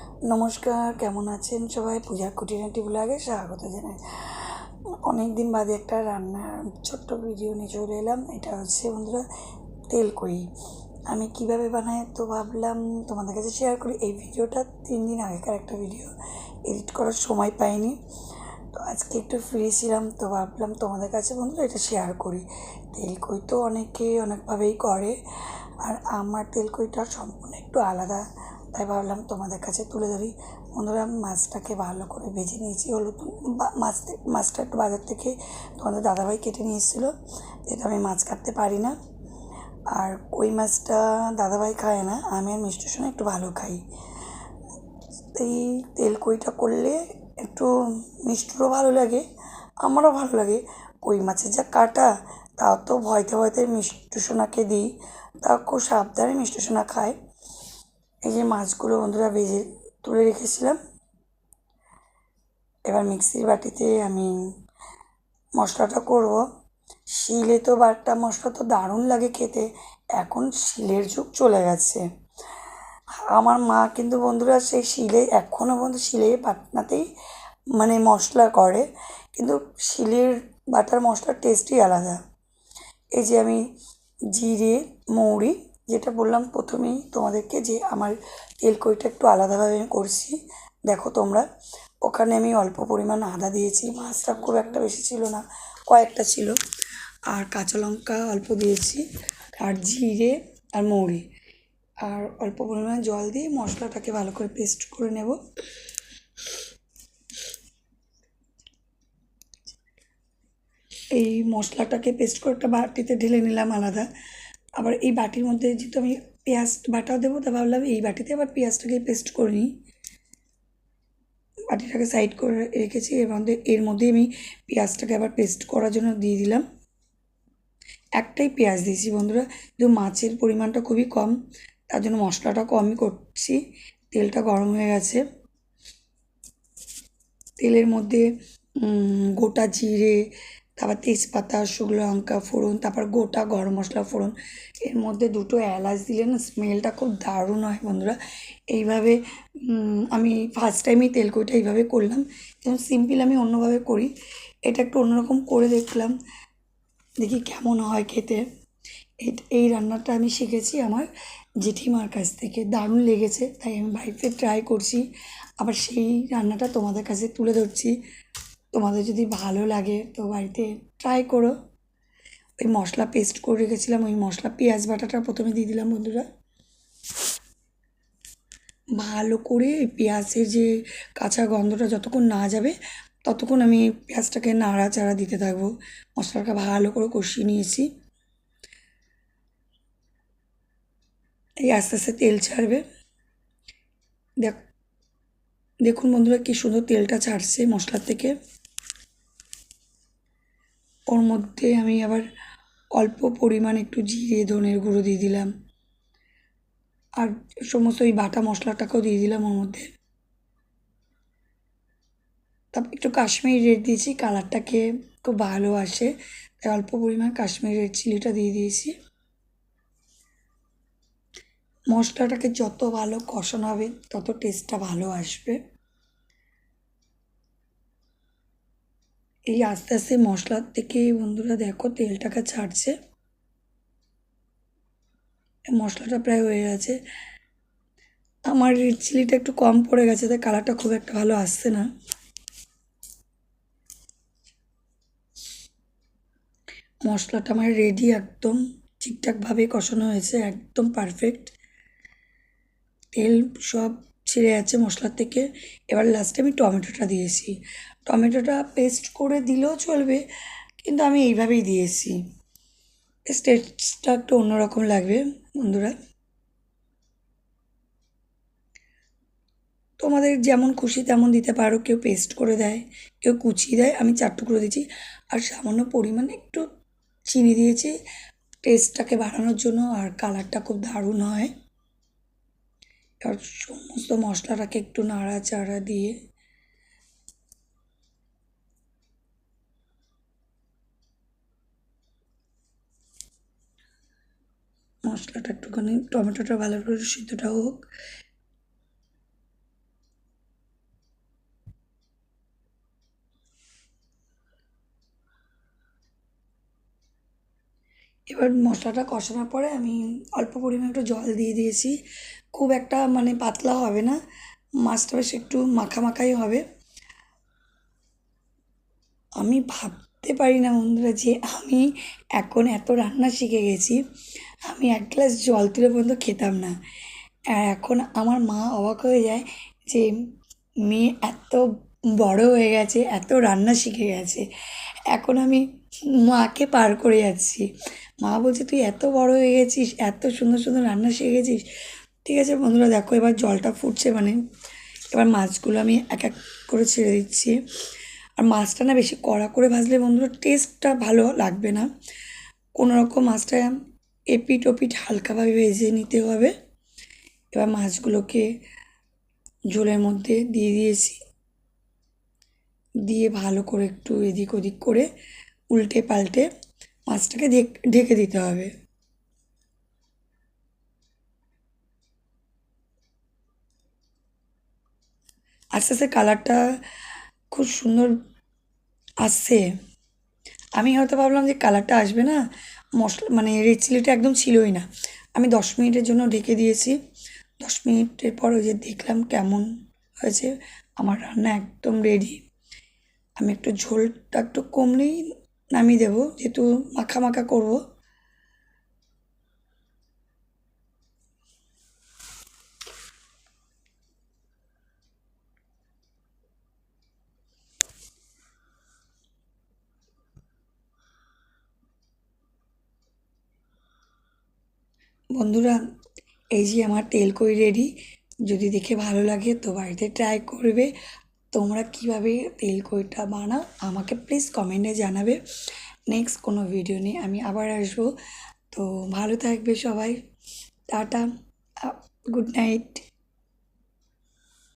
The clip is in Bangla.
নমস্কার, কেমন আছেন সবাই? পূজার খুঁটিনাটি ব্লগে স্বাগত জানাই। অনেক দিন বাদে একটা রান্নার ছোট্ট ভিডিও নিয়ে চলে এলাম। এটা হচ্ছে বন্ধুরা তেলকই। আমি কিভাবে বানাই তো ভাবলাম তোমাদের কাছে শেয়ার করি। এই ভিডিওটা 3 দিন আগেকার একটা ভিডিও, এডিট করার সময় পাইনি। তো আজকে একটু ফ্রি ছিলাম, তো ভাবলাম তোমাদের কাছে বন্ধুরা এটা শেয়ার করি। তেলকই তো অনেকে অনেকভাবেই করে, আর আমার তেলকইটা সম্পূর্ণ একটু আলাদা, তাই ভাবলাম তোমাদের কাছে তুলে ধরি। বন্ধুরা, মাছটাকে ভালো করে ভেজে নিয়েছি। হলুদ মাছটা একটু বাজার থেকে তোমাদের দাদাভাই কেটে নিয়ে এসেছিলো, যেটা আমি মাছ কাটতে পারি না। আর কই মাছটা দাদাভাই খায় না, আমি আর মিষ্টি সোনা একটু ভালো খাই। এই তেলকইটা করলে একটু মিষ্টিরও ভালো লাগে, আমারও ভালো লাগে। কই মাছের যা কাটা, তাও তো ভয়তে ভয়তে মিষ্টি সোনাকে দিই, তাও খুব সাবধানে মিষ্টি সোনা খায়। এই যে মাছগুলো বন্ধুরা ভেজে তুলে রেখেছিলাম। এবার মিক্সির বাটিতে আমি মশলাটা করব। শিলে তো বাটা মশলা তো দারুণ লাগে খেতে, এখন শিলের যুগ চলে গেছে। আমার মা কিন্তু বন্ধুরা সেই শিলে এখনও পর্যন্ত শিলে বাটনাতেই মানে মশলা করে, কিন্তু শিলের বাটার মশলার টেস্টই আলাদা। এই যে আমি জিরে, মৌরি, যেটা বললাম প্রথমেই তোমাদেরকে যে আমার তেলকইটা একটু আলাদাভাবে আমি করছি, দেখো তোমরা। ওখানে আমি অল্প পরিমাণ আদা দিয়েছি, মাছটা খুব একটা বেশি ছিল না, কয়েকটা ছিল। আর কাঁচা লঙ্কা অল্প দিয়েছি, আর জিরে আর মৌরি, আর অল্প পরিমাণে জল দিয়ে মশলাটাকে ভালো করে পেস্ট করে নেব। এই মশলাটাকে পেস্ট করে একটা বাটিতে ঢেলে নিলাম আলাদা। আবার এই বাটির মধ্যে যেহেতু আমি পেঁয়াজ বাটাও দেবো, তা ভাবলাম এই বাটিতে আবার পেঁয়াজটাকে পেস্ট করে নিই। বাটিটাকে সাইড করে রেখেছি, এর মধ্যে আমি পেঁয়াজটাকে আবার পেস্ট করার জন্য দিয়ে দিলাম। একটাই পেঁয়াজ দিয়েছি বন্ধুরা, কিন্তু মাছের পরিমাণটা খুবই কম, তার জন্য মশলাটা কমই করছি। তেলটা গরম হয়ে গেছে, তেলের মধ্যে গোটা জিরে, তারপর তেজপাতা, শুকনো লঙ্কা ফোড়ন, তারপর গোটা গরম মশলা ফোড়ন, এর মধ্যে দুটো এলাচ দিলে না স্মেলটা খুব দারুণ হয় বন্ধুরা। এইভাবে আমি ফার্স্ট টাইমই তেলকইটা এইভাবে করলাম, কিন্তু সিম্পল আমি অন্যভাবে করি। এটা একটু অন্যরকম করে দেখলাম, দেখি কেমন হয় খেতে। এই রান্নাটা আমি শিখেছি আমার জেঠিমার কাছ থেকে, দারুণ লেগেছে, তাই আমি বাড়িতে ট্রাই করছি। আবার সেই রান্নাটা তোমাদের কাছে তুলে ধরছি। তোমাদের যদি ভালো লাগে তো বাড়িতে ট্রাই করো। ওই মশলা পেস্ট করে রেখেছিলাম, ওই মশলা পেঁয়াজ বাটাটা প্রথমে দিয়ে দিলাম বন্ধুরা। ভালো করে পেঁয়াজের যে কাঁচা গন্ধটা যতক্ষণ না যাবে, ততক্ষণ আমি পেঁয়াজটাকে নাড়াচাড়া দিতে থাকবো। মশলাটা ভালো করে কষিয়ে নিয়েছি। এই আস্তে আস্তে তেল ছাড়বে। দেখ দেখুন বন্ধুরা কি সুন্দর তেলটা ছাড়ছে মশলার থেকে। ওর মধ্যে আমি আবার অল্প পরিমাণ একটু জিরে ধনের গুঁড়ো দিয়ে দিলাম, আর সমস্ত ওই বাটা মশলাটাকেও দিয়ে দিলাম ওর মধ্যে। তারপর একটু কাশ্মীরি রেড দিয়েছি, কালারটাকে খুব ভালো আসে, তাই অল্প পরিমাণ কাশ্মীরি রেড চিলিটা দিয়ে দিয়েছি। মশলাটাকে যত ভালো কষানো হবে তত টেস্টটা ভালো আসবে। এই আস্তে আস্তে মশলার থেকে বন্ধুরা দেখো তেলটাকে ছাড়ছে, মশলাটা প্রায় হয়ে গেছে। আমার রেড চিলিটা একটু কম পড়ে গেছে, তাই কালারটা খুব একটা ভালো আসছে না। মশলাটা আমার রেডি, একদম ঠিকঠাকভাবে কষানো হয়েছে, একদম পারফেক্ট। তেল সব ছেড়ে যাচ্ছে মশলার থেকে। এবার লাস্টে আমি টমেটোটা দিয়েছি। টমেটোটা পেস্ট করে দিলেও চলবে, কিন্তু আমি এইভাবেই দিয়েছি, টেস্টটা একটু অন্যরকম লাগবে বন্ধুরা। তোমাদের যেমন খুশি তেমন দিতে পারো, কেউ পেস্ট করে দেয়, কেউ কুচিয়ে দেয়, আমি 4 টুকরো দিয়েছি। আর সামান্য পরিমাণে একটু চিনি দিয়েছি টেস্টটাকে বাড়ানোর জন্য, আর কালারটা খুব দারুণ হয়। আর সমস্ত মশলাটাকে একটু নাড়াচাড়া দিয়ে মশলাটা একটুখানি, টমেটোটা ভালো করে সিদ্ধটা হোক। এবার মশলাটা কষানোর পরে আমি অল্প পরিমাণে একটু জল দিয়ে দিয়েছি। খুব একটা মানে পাতলা হবে না, মাছটা বেশ একটু মাখা মাখাই হবে। আমি ভাবতে পারি না বন্ধুরা যে আমি এখন এত রান্না শিখে গেছি। আমি এক গ্লাস জল তুলে পর্যন্ত খেতাম না। আর এখন আমার মা অবাক হয়ে যায় যে মেয়ে এত বড় হয়ে গেছে, এত রান্না শিখে গেছে। এখন আমি মাকে পার করে যাচ্ছি। মা বলছে, তুই এত বড় হয়ে গেছিস, এত সুন্দর সুন্দর রান্না শিখে গেছিস। ঠিক আছে বন্ধুরা, দেখো এবার জলটা ফুটছে, মানে এবার মাছগুলো আমি এক এক করে ছেড়ে দিচ্ছি। আর মাছটা না বেশি কড়া করে ভাজলে বন্ধুরা টেস্টটা ভালো লাগবে না। কোনো রকম মাছটা এপিট ওপিট হালকাভাবে ভেজে নিতে হবে। এবার মাছগুলোকে ঝোলের মধ্যে দিয়ে দিয়েছি, দিয়ে ভালো করে একটু এদিক ওদিক করে উল্টে পাল্টে মাছটাকে ঢেকে দিতে হবে। আস্তে আস্তে কালারটা খুব সুন্দর আসছে। আমি হয়তো ভাবলাম যে কালারটা আসবে না, মশলা মানে রেড চিলিটা একদম ছিলই না। আমি 10 মিনিটের জন্য ঢেকে দিয়েছি। 10 মিনিটের পর ওই যে দেখলাম কেমন হয়েছে। আমার রান্না একদম রেডি। আমি একটু ঝোলটা একটু কমলেই নামিয়ে দেবো, যেহেতু মাখা মাখা করবো। বন্ধুরা, এই যে আমার তেলকই রেডি। যদি দেখে ভালো লাগে তো বাড়িতে ট্রাই করবে। তোমরা কীভাবে তেলকইটা বানাও আমাকে প্লিজ কমেন্টে জানাবে। নেক্সট কোনো ভিডিও নিয়ে আমি আবার আসবো। তো ভালো থাকবে সবাই। Tata, good night.